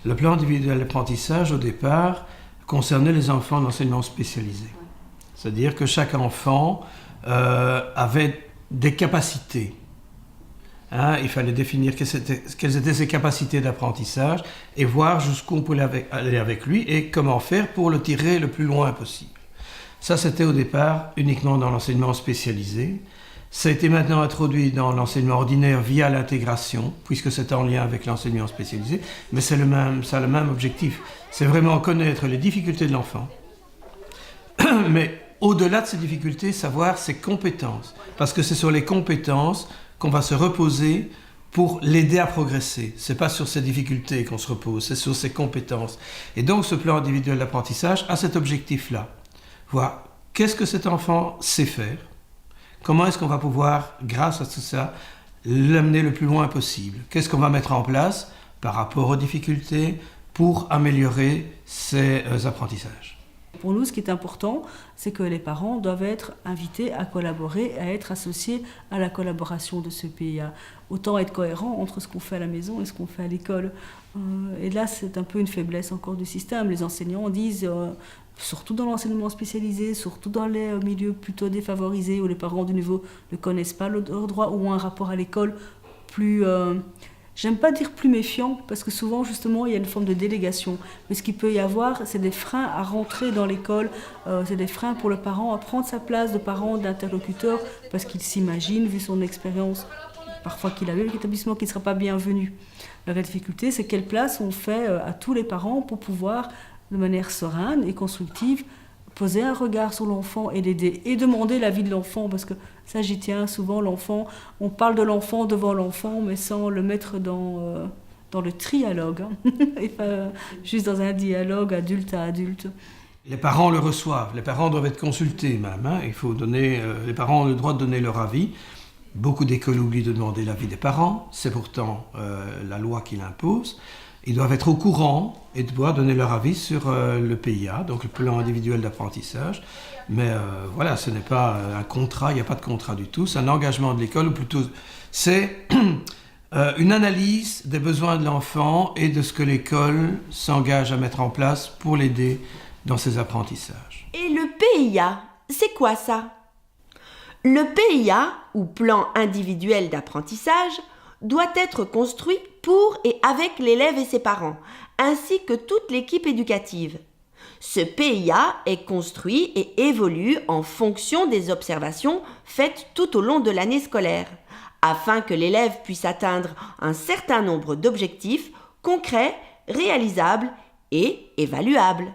Le plan individuel d'apprentissage, au départ, concernait les enfants d'enseignement spécialisé. C'est-à-dire que chaque enfant avait des capacités. Il fallait définir quelles étaient ses capacités d'apprentissage et voir jusqu'où on pouvait aller avec lui et comment faire pour le tirer le plus loin possible. Ça, c'était au départ uniquement dans l'enseignement spécialisé. Ça a été maintenant introduit dans l'enseignement ordinaire via l'intégration, puisque c'est en lien avec l'enseignement spécialisé, mais ça a le même objectif. C'est vraiment connaître les difficultés de l'enfant, mais au-delà de ces difficultés, savoir ses compétences, parce que c'est sur les compétences qu'on va se reposer pour l'aider à progresser. Ce n'est pas sur ses difficultés qu'on se repose, c'est sur ses compétences. Et donc ce plan individuel d'apprentissage a cet objectif-là. Voir qu'est-ce que cet enfant sait faire, comment est-ce qu'on va pouvoir, grâce à tout ça, l'amener le plus loin possible. Qu'est-ce qu'on va mettre en place par rapport aux difficultés pour améliorer ses apprentissages. Pour nous, ce qui est important, c'est que les parents doivent être invités à collaborer, à être associés à la collaboration de ce PIA. Autant être cohérent entre ce qu'on fait à la maison et ce qu'on fait à l'école. Et là, c'est un peu une faiblesse encore du système. Les enseignants disent, surtout dans l'enseignement spécialisé, surtout dans les milieux plutôt défavorisés, où les parents de nouveau ne connaissent pas leurs droits ou ont un rapport à l'école plus... J'aime pas dire plus méfiant, parce que souvent, justement, il y a une forme de délégation. Mais ce qu'il peut y avoir, c'est des freins à rentrer dans l'école, c'est des freins pour le parent à prendre sa place de parent, d'interlocuteur, parce qu'il s'imagine, vu son expérience, parfois qu'il a eu avec l'établissement, qu'il ne sera pas bienvenu. La vraie difficulté, c'est quelle place on fait à tous les parents pour pouvoir, de manière sereine et constructive, poser un regard sur l'enfant et l'aider, et demander l'avis de l'enfant, parce que ça, j'y tiens souvent, l'enfant, on parle de l'enfant devant l'enfant, mais sans le mettre dans le trialogue, et pas juste dans un dialogue adulte à adulte. Les parents le reçoivent, les parents doivent être consultés même, Il faut donner, les parents ont le droit de donner leur avis. Beaucoup d'écoles oublient de demander l'avis des parents, c'est pourtant la loi qui l'impose. Ils doivent être au courant et devoir donner leur avis sur le PIA, donc le plan individuel d'apprentissage. Mais voilà, ce n'est pas un contrat, il n'y a pas de contrat du tout, c'est un engagement de l'école, ou plutôt c'est une analyse des besoins de l'enfant et de ce que l'école s'engage à mettre en place pour l'aider dans ses apprentissages. Et le PIA, c'est quoi ça ? Le PIA, ou plan individuel d'apprentissage, doit être construit pour et avec l'élève et ses parents, ainsi que toute l'équipe éducative. Ce PIA est construit et évolue en fonction des observations faites tout au long de l'année scolaire, afin que l'élève puisse atteindre un certain nombre d'objectifs concrets, réalisables et évaluables.